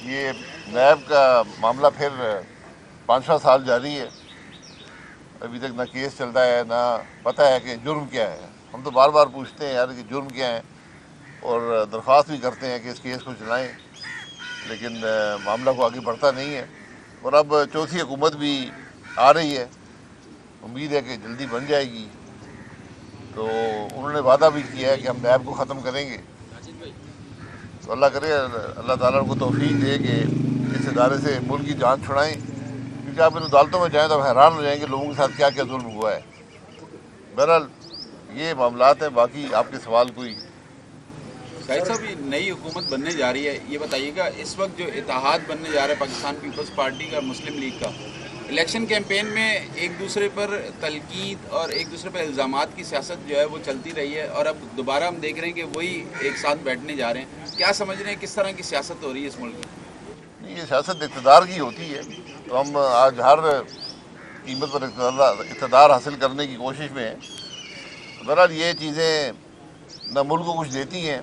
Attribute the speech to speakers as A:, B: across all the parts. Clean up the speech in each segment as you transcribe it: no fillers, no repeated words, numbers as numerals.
A: یہ نیب کا معاملہ پھر 5واں سال جاری ہے. ابھی تک نہ کیس چل رہا ہے نہ پتہ ہے کہ جرم کیا ہے. ہم تو بار بار پوچھتے ہیں یار کہ جرم کیا ہے اور درخواست بھی کرتے ہیں کہ اس کیس کو چلائیں، لیکن معاملہ کو آگے بڑھتا نہیں ہے. اور اب چوتھی حکومت بھی آ رہی ہے، امید ہے کہ جلدی بن جائے گی. تو انہوں نے وعدہ بھی کیا ہے کہ ہم نیب کو ختم کریں گے. تو اللہ کرے اللہ تعالیٰ کو توفیق دے کہ اس ادارے سے ملک کی جان چھڑائیں، کیونکہ آپ ان عدالتوں میں جائیں تو آپ حیران ہو جائیں گے لوگوں کے ساتھ کیا کیا ظلم ہوا ہے. بہرحال یہ معاملات ہیں. باقی آپ کے سوال کوئی؟
B: شاہد صاحب، یہ نئی حکومت بننے جا رہی ہے، یہ بتائیے گا اس وقت جو اتحاد بننے جا رہا ہے پاکستان پیپلز پارٹی کا اور مسلم لیگ کا، الیکشن کیمپین میں ایک دوسرے پر تنقید اور ایک دوسرے پر الزامات کی سیاست جو ہے وہ چلتی رہی ہے، اور اب دوبارہ ہم دیکھ رہے ہیں کہ وہی ایک ساتھ بیٹھنے جا رہے ہیں. کیا سمجھ رہے ہیں کس طرح کی سیاست ہو رہی ہے اس ملک میں؟
A: یہ سیاست اقتدار کی ہوتی ہے، تو ہم آج ہر قیمت پر اقتدار حاصل کرنے کی کوشش میں ہیں. بہرحال یہ چیزیں نہ ملک کو کچھ دیتی ہیں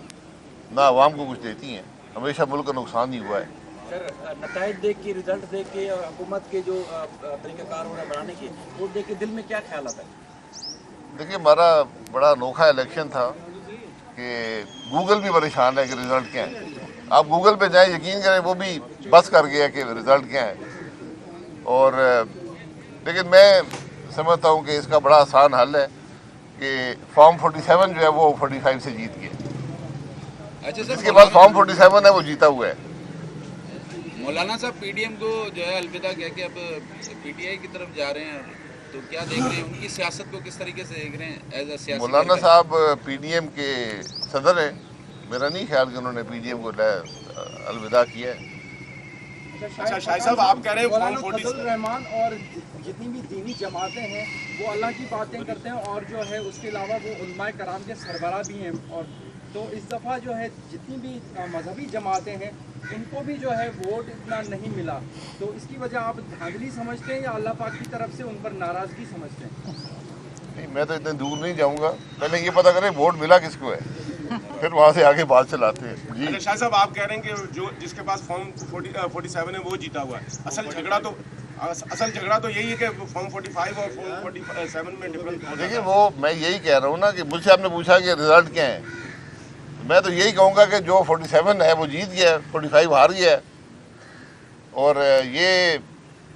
A: نہ عوام کو کچھ دیتی ہیں. ہمیشہ ملک کا نقصان ہی ہوا ہے.
C: سر، نتائج دیکھ کے، رزلٹ دیکھ کے اور حکومت کے جو طریقہ کار ہو رہا ہے بنانے کے، وہ دیکھ کے دل میں کیا خیالات ہے؟
A: دیکھیے، ہمارا بڑا انوکھا الیکشن تھا کہ گوگل بھی پریشان ہے کہ رزلٹ کیا ہے. آپ گوگل پہ جائیں، یقین کریں وہ بھی بس کر گیا کہ رزلٹ کیا ہے. اور لیکن میں سمجھتا ہوں کہ اس کا بڑا آسان حل ہے کہ فارم 47 جو ہے وہ 45 سے جیت گیا.
B: اچھا
A: جس
B: سر،
A: کے بعد فارم 47 ہے وہ جیتا ہوا ہے.
B: مولانا صاحب پی ڈی ایم کو جو ہے الوداع کہہ کے اب پی ٹی آئی کی طرف جا رہے ہیں، تو کیا دیکھ رہے ہیں ان کی سیاست کو، کس طریقے سے دیکھ رہے ہیں ایز اے سیاسی
A: مولانا
B: کارکن؟
A: صاحب پی ڈی ایم کے صدر ہیں. میرا نہیں خیال کہ انہوں نے پی ڈی ایم کو الوداع کیا ہے.
D: اچھا شاہد صاحب، آپ کہہ رہے ہیں
C: مولانا
D: فارم
C: فضل
D: 40
C: الرحمان اور جتنی بھی دینی جماعتیں ہیں وہ اللہ کی باتیں کرتے ہیں، اور جو ہے اس کے علاوہ وہ علماء کرام کے سربراہ بھی ہیں. اور تو اس دفعہ جو ہے جتنی بھی مذہبی جماعتیں ہیں ان کو بھی جو ہے ووٹ اتنا نہیں ملا، تو اس کی وجہ آپ دھاندلی سمجھتے ہیں یا اللہ پاک کی طرف سے ان پر ناراضگی سمجھتے ہیں؟
A: نہیں، میں تو اتنے دور نہیں جاؤں گا. پہلے یہ پتہ کریں ووٹ ملا کس کو ہے، پھر وہاں سے آگے بات چلاتے ہیں. جی،
D: اچھا شاہد صاحب، آپ کہہ رہے ہیں کہ جس کے پاس فارم 47 ہے وہ جیتا ہوا ہے. اصل جھگڑا تو یہی ہے کہ فارم 45 اور فارم 47 میں ڈفرنس بہت
A: دیکھیے
D: زیادہ ہے.
A: وہ میں یہی کہہ رہا ہوں نا کہ مجھ سے آپ نے پوچھا کہ رزلٹ کیا ہے، میں تو یہی کہوں گا کہ جو 47 ہے وہ جیت گیا ہے، 45 ہار گیا ہے. اور یہ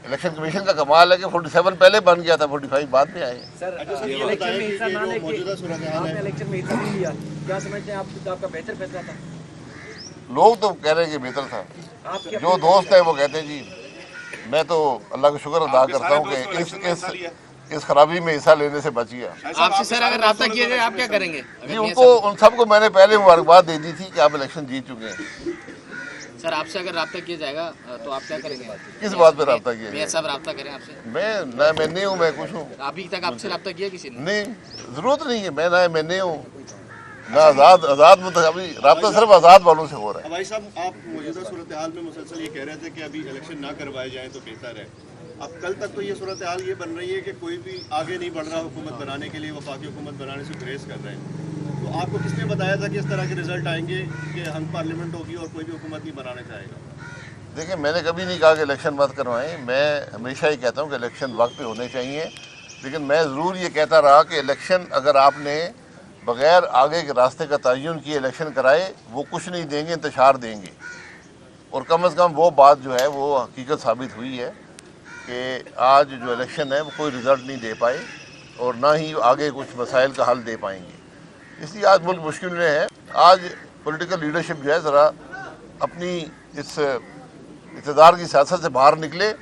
A: الیکشن کمیشن کا کمال ہے کہ 47 پہلے بن گیا تھا، 45 بعد میں آئے.
C: سر، یہ الیکشن میں حصہ نہ لے کے آپ نے الیکشن میں حصہ نہیں لیا، کیا سمجھتے ہیں آپ کا بہتر فیصلہ تھا؟
A: لوگ تو کہہ رہے ہیں کہ بہتر تھا.
C: آپ کیا
A: جو دوست ہیں وہ کہتے ہیں جی. میں تو اللہ کا شکر ادا
D: آپ کے
A: کرتا
D: سارے
A: ہوں
D: دوست تو
A: کہ
D: الیکشن میں حصہ لیا.
A: اس خرابی میں حصہ لینے سے بچ گیا.
D: شاہد صاحب،
E: آپ سے سر اگر رابطہ کیا جائے آپ کیا کریں گے؟
A: جی، ان سب کو میں نے پہلے مبارکباد دے دی تھی کہ آپ الیکشن جیت چکے ہیں.
E: سر آپ سے اگر رابطہ کیا جائے گا تو آپ کیا کریں گے؟
A: کس بات پہ رابطہ کیا
E: میاں
A: جائے؟
E: صاحب رابطہ کریں آپ سے؟
A: میں نہیں ہوں، میں کچھ ہوں.
E: ابھی تک آپ سے رابطہ کیا کسی نے؟
A: نہیں، ضرورت نہیں ہے. میں نہیں ہوں نہ آزاد ابھی رابطہ صرف آزاد والوں سے ہو رہا ہے.
F: بھائی صاحب، آپ موجودہ صورتحال میں مسلسل یہ کہہ رہے تھے کہ ابھی الیکشن نہ کروائے جائیں تو بہتر ہے. اب کل تک تو یہ صورتحال یہ بن رہی ہے کہ کوئی بھی آگے نہیں بڑھ رہا حکومت بنانے کے لیے، وفاقی حکومت بنانے سے گریز کر رہے ہیں. تو آپ کو کس نے بتایا تھا کہ اس طرح کے رزلٹ آئیں گے کہ ہم پارلیمنٹ ہوگی اور کوئی بھی حکومت نہیں بنانا چاہے گا؟
A: دیکھیں، میں نے کبھی نہیں کہا کہ الیکشن مت کروائیں. میں ہمیشہ ہی کہتا ہوں کہ الیکشن وقت پہ ہونے چاہیے. لیکن میں ضرور یہ کہتا رہا کہ الیکشن اگر آپ نے بغیر آگے کے راستے کا تعین کیے الیکشن کرائے، وہ کچھ نہیں دیں گے، انتشار دیں گے. اور کم از کم وہ بات جو ہے وہ حقیقت ثابت ہوئی ہے کہ آج جو الیکشن ہے وہ کوئی رزلٹ نہیں دے پائے اور نہ ہی آگے کچھ مسائل کا حل دے پائیں گے. اس لیے آج ملک مشکل میں ہے. آج پولیٹیکل لیڈرشپ جو ہے ذرا اپنی اس اقتدار کی سیاست سے باہر نکلے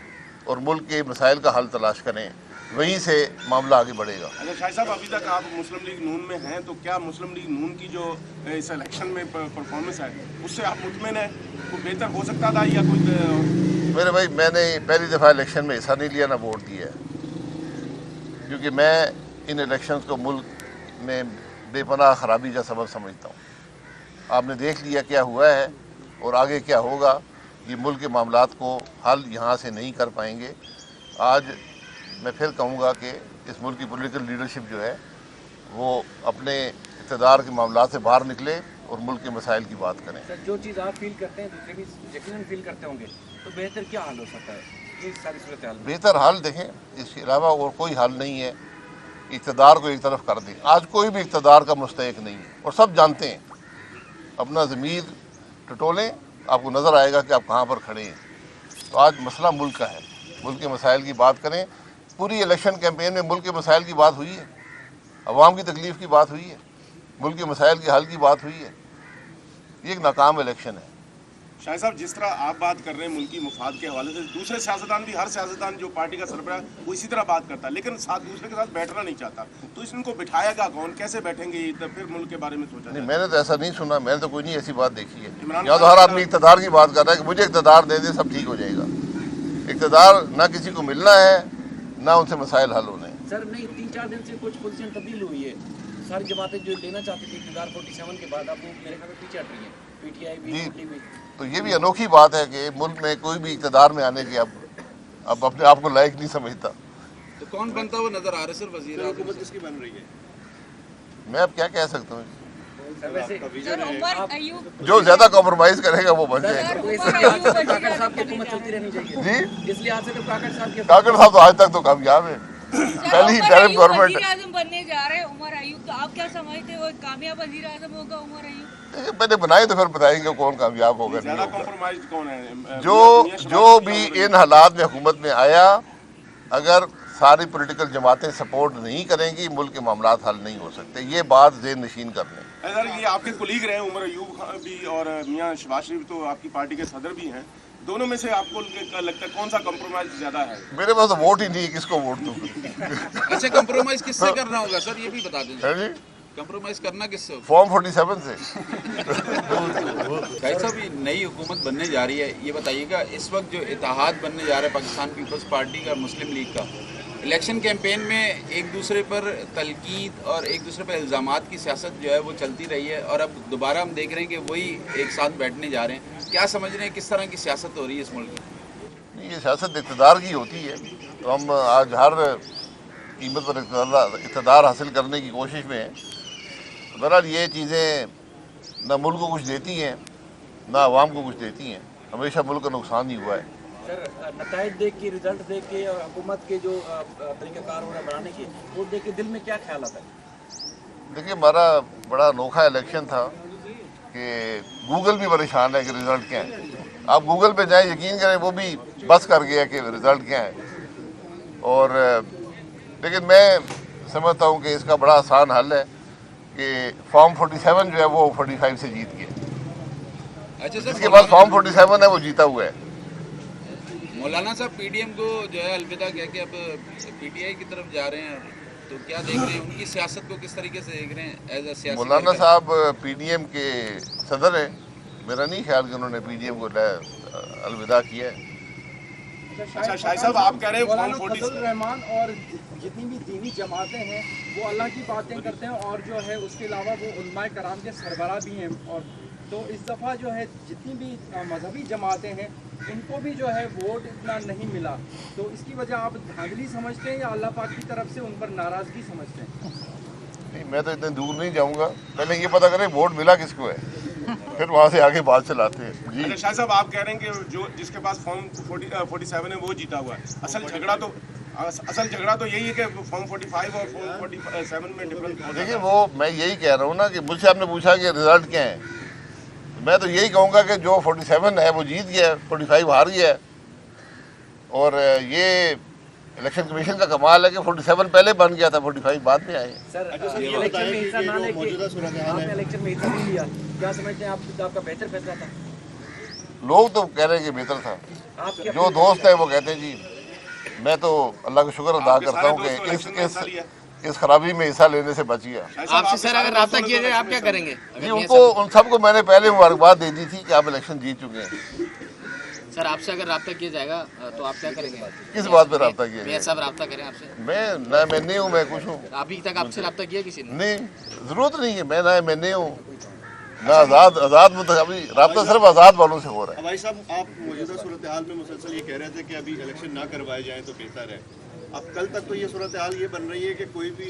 A: اور ملک کے مسائل کا حل تلاش کریں، وہیں سے معاملہ آگے بڑھے گا.
D: اچھا شاہد صاحب، ابھی تک آپ مسلم لیگ نون میں ہیں، تو کیا مسلم لیگ نون کی جو اس الیکشن میں پرفارمنس ہے اس سے آپ مطمئن ہیں؟ کوئی بہتر ہو سکتا تھا یا کوئی؟
A: میرے بھائی، میں نے پہلی دفعہ الیکشن میں حصہ نہیں لیا نہ ووٹ دیا ہے، کیونکہ میں ان الیکشنز کو ملک میں بے پناہ خرابی کا سبب سمجھتا ہوں. آپ نے دیکھ لیا کیا ہوا ہے اور آگے کیا ہوگا. یہ ملک کے معاملات کو حل یہاں سے نہیں کر پائیں گے. آج میں پھر کہوں گا کہ اس ملک کی پولیٹیکل لیڈرشپ جو ہے وہ اپنے اقتدار کے معاملات سے باہر نکلے اور ملک کے مسائل کی بات کریں.
C: سر جو چیز آپ فیل کرتے ہیں دوسرے بھی یقیناً فیل کرتے ہوں گے تو بہتر کیا حل ہو سکتا ہے اس ساری صورتحال میں؟
A: بہتر حال دیکھیں، اس کے علاوہ اور کوئی حل نہیں ہے. اقتدار کو ایک طرف کر دیں. آج کوئی بھی اقتدار کا مستحق نہیں ہے اور سب جانتے ہیں. اپنا ضمیر ٹٹولیں، آپ کو نظر آئے گا کہ آپ کہاں پر کھڑے ہیں. تو آج مسئلہ ملک کا ہے، ملک کے مسائل کی بات کریں. پوری الیکشن کیمپین میں ملک کے مسائل کی بات ہوئی ہے، عوام کی تکلیف کی بات ہوئی ہے، ملک کے مسائل کے حل کی بات ہوئی ہے. یہ ایک ناکام الیکشن ہے.
D: شاہد صاحب جس طرح آپ بات کر رہے ہیں ملکی مفاد کے حوالے سے، دوسرے سیاستدان بھی، ہر سیاستدان جو پارٹی کا سربراہ ہے وہ اسی طرح بات کرتا ہے، لیکن ساتھ دوسرے کے ساتھ بیٹھنا نہیں چاہتا. تو ان کو بٹھایا گا کون؟ کیسے بیٹھیں گے؟ پھر ملک کے بارے میں سوچا
A: نہیں،
D: جائے.
A: میں نے تو ایسا نہیں سنا، میں نے تو کوئی نہیں ایسی بات دیکھی ہے. یا تو ہر آدمی اقتدار کی بات کر رہا ہے کہ مجھے اقتدار دے دے سب ٹھیک ہو جائے گا. اقتدار نہ کسی کو ملنا ہے نہ ان سے مسائل حل ہونے ہیں.
C: سر نہیں، 3-4 دن سے کچھ پوزیشن تبدیل ہوئی ہے. ساری جماعتیں جو لینا چاہتی تھی اقتدار 47 کے بعد، اب وہ میرے خیال میں پیچھے ہٹ رہی ہیں. پی ٹی آئی بھی،
A: جی،
C: پی بھی.
A: تو یہ بھی انوکھی بات ہے کہ ملک میں کوئی بھی اقتدار میں آنے کے اب اپنے آپ کو لائق نہیں سمجھتا.
B: تو کون بنتا ہوا نظر آ رہا ہے سر وزیر اعظم؟
F: حکومت کس کی بن رہی ہے؟
A: میں اب کیا کہہ سکتا ہوں؟
C: سر ویسے
G: سر عمر ایوب
A: جو زیادہ کمپرومائز کرے گا وہ بن جائے گا.
C: تو اس لحاظ سے تو کاکڑ صاحب کی حکومت چلتی رہنی چاہیے.
A: جی،
C: اس لحاظ سے تو کاکڑ صاحب کی
A: کاکڑ صاحب تو آج تک تو کامیاب ہے. پہلی ٹائم گورنمنٹ
G: وزیر اعظم بننے جا رہے ہیں عمر ایوب، تو آپ کیا سمجھتے ہو کامیاب وزیر اعظم ہوگا عمر ایوب؟
A: پہلے بنائے تو پھر بتائیں گے کون کامیاب ہوگا نہیں
D: زیادہ
A: ہوگا.
D: کمپرومائز کون ہے؟
A: جو بھی ان حالات میں حکومت میں آیا، اگر ساری پولیٹیکل جماعتیں سپورٹ نہیں کریں گی ملک کے معاملات حل نہیں ہو سکتے. یہ بات ذہن نشین کر لیں.
D: سر یہ آپ کے کولیگ رہے عمر ایوب خان بھی اور میاں شہباز شریف تو آپ کی پارٹی کے صدر بھی ہیں. دونوں میں سے آپ کو لگتا ہے کون سا کمپرومائز زیادہ ہے؟
A: میرے پاس تو ووٹ ہی نہیں ہے، کس کو ووٹ دوں؟
B: اچھا، کمپرومائز کس سے کرنا ہوگا سر یہ بھی بتا دیں.
A: ہے جی،
B: کمپرومائز کرنا کس سے؟
A: فارم 47 سے.
B: شاہد صاحب یہ نئی حکومت بننے جا رہی ہے، یہ بتائیے گا اس وقت جو اتحاد بننے جا رہا ہے پاکستان پیپلز پارٹی کا مسلم لیگ کا، الیکشن کیمپین میں ایک دوسرے پر تنقید اور ایک دوسرے پر الزامات کی سیاست جو ہے وہ چلتی رہی ہے، اور اب دوبارہ ہم دیکھ رہے ہیں کہ وہی ایک ساتھ بیٹھنے جا رہے ہیں. کیا سمجھ رہے ہیں کس طرح کی سیاست ہو رہی ہے اس ملک میں؟
A: یہ سیاست اقتدار کی ہوتی ہے. تو ہم آج ہر قیمت پر اقتدار حاصل کرنے کی کوشش میں ہیں. بہرحال یہ چیزیں نہ ملک کو کچھ دیتی ہیں نہ عوام کو کچھ دیتی ہیں. ہمیشہ ملک کا نقصان ہی ہوا ہے.
C: سر نتائج دیکھ کے، رزلٹ دیکھ کے اور حکومت کے جو طریقہ کار ہو رہا ہے بنانے کے، وہ دیکھ کے دل میں کیا خیال آتا ہے؟
A: دیکھیے، ہمارا بڑا انوکھا الیکشن تھا کہ گوگل بھی پریشان ہے کہ رزلٹ کیا ہے. آپ گوگل پہ جائیں، یقین کریں وہ بھی بس کر گیا کہ رزلٹ کیا ہے. اور لیکن میں سمجھتا ہوں کہ اس کا بڑا آسان حل ہے کہ فارم 47 جو ہے وہ 45 سے جیت گیا.
B: اچھا
A: جس
B: سر،
A: کے بعد فارم 47 ہے وہ جیتا ہوا ہے.
B: مولانا صاحب پی ڈی ایم کو جو ہے الوداع کہہ کے اب پی ٹی آئی کی طرف جا رہے ہیں، تو کیا دیکھ رہے ہیں ان کی سیاست کو کس طریقے سے دیکھ رہے ہیں ایز اے سیاسی؟
A: مولانا صاحب پی ڈی ایم کے صدر ہیں. میرا نہیں خیال کہ انہوں نے پی ڈی ایم کو الوداع کیا ہے.
D: اچھا شاہد صاحب آپ کہہ رہے ہیں
C: مولانا
D: فارم
C: فضل الرحمان اور جتنی بھی دینی جماعتیں ہیں وہ اللہ کی باتیں کرتے ہیں، اور جو ہے اس کے علاوہ وہ علماء کرام کے سربراہ بھی ہیں. اور تو اس دفعہ جو ہے جتنی بھی مذہبی جماعتیں ہیں ان کو بھی جو ہے ووٹ اتنا نہیں ملا. تو اس کی وجہ آپ دھاندلی سمجھتے ہیں یا اللہ پاک کی طرف سے ان پر ناراضگی سمجھتے ہیں؟
A: نہیں، میں تو اتنے دور نہیں جاؤں گا. پہلے یہ پتہ کریں ووٹ ملا کس کو ہے، پھر وہاں سے آگے بات چلاتے ہیں. جی،
D: اچھا شاہد صاحب آپ کہہ رہے ہیں کہ جو جس کے پاس فارم 47 ہے وہ جیتا ہوا ہے. اصل جھگڑا تو یہی ہے کہ فارم 45 اور فارم 47 میں ڈفرنس.
A: دیکھیے، وہ میں یہی کہہ رہا ہوں نا کہ مجھ سے آپ نے پوچھا کہ رزلٹ کیا ہے. میں تو یہی کہوں گا کہ جو 47 ہے وہ جیت گیا ہے، 45 ہار گیا ہے. اور یہ الیکشن کمیشن کا کمال ہے کہ 47 پہلے بن گیا تھا، 45 بعد میں آئے.
C: سر
F: یہ
C: الیکشن
F: بتائیں
C: میں
F: کہ
C: حصہ نہ
F: جو
C: لے
F: موجودہ
C: کے
F: صورتحال
C: آپ
F: ہے،
C: نے الیکشن میں حصہ نہیں لیا، کیا سمجھتے ہیں آپ کا بہتر فیصلہ تھا؟
A: لوگ تو کہہ رہے ہیں کہ بہتر تھا.
C: آپ کے
A: جو دوست ہیں وہ کہتے ہیں جی. میں تو اللہ کا شکر ادا کرتا ہوں کہ اس خرابی میں حصہ لینے سے بچ گیا.
E: آپ سے سر اگر رابطہ کیا جائے آپ کیا کریں گے؟
A: جی، ان سب کو میں نے پہلے مبارکباد دے دی تھی کہ آپ الیکشن جیت چکے ہیں.
E: سر آپ سے اگر رابطہ کیا جائے گا تو آپ کیا کریں گے؟
A: کس بات پہ رابطہ کیا
E: میاں
A: جائے؟
E: صاحب رابطہ کریں آپ سے؟
A: میں نہیں ہوں، میں کچھ ہوں.
E: ابھی تک آپ سے رابطہ کیا کسی نے؟
A: نہیں، ضرورت نہیں ہے. میں نہیں ہوں نہ آزاد ابھی رابطہ صرف آزاد والوں سے ہو رہا ہے.
F: بھائی صاحب آپ موجودہ صورتحال میں مسلسل یہ کہہ رہے تھے کہ ابھی الیکشن نہ کروائے جائیں تو بہتر ہے. اب کل تک تو یہ صورتحال یہ بن رہی ہے کہ کوئی بھی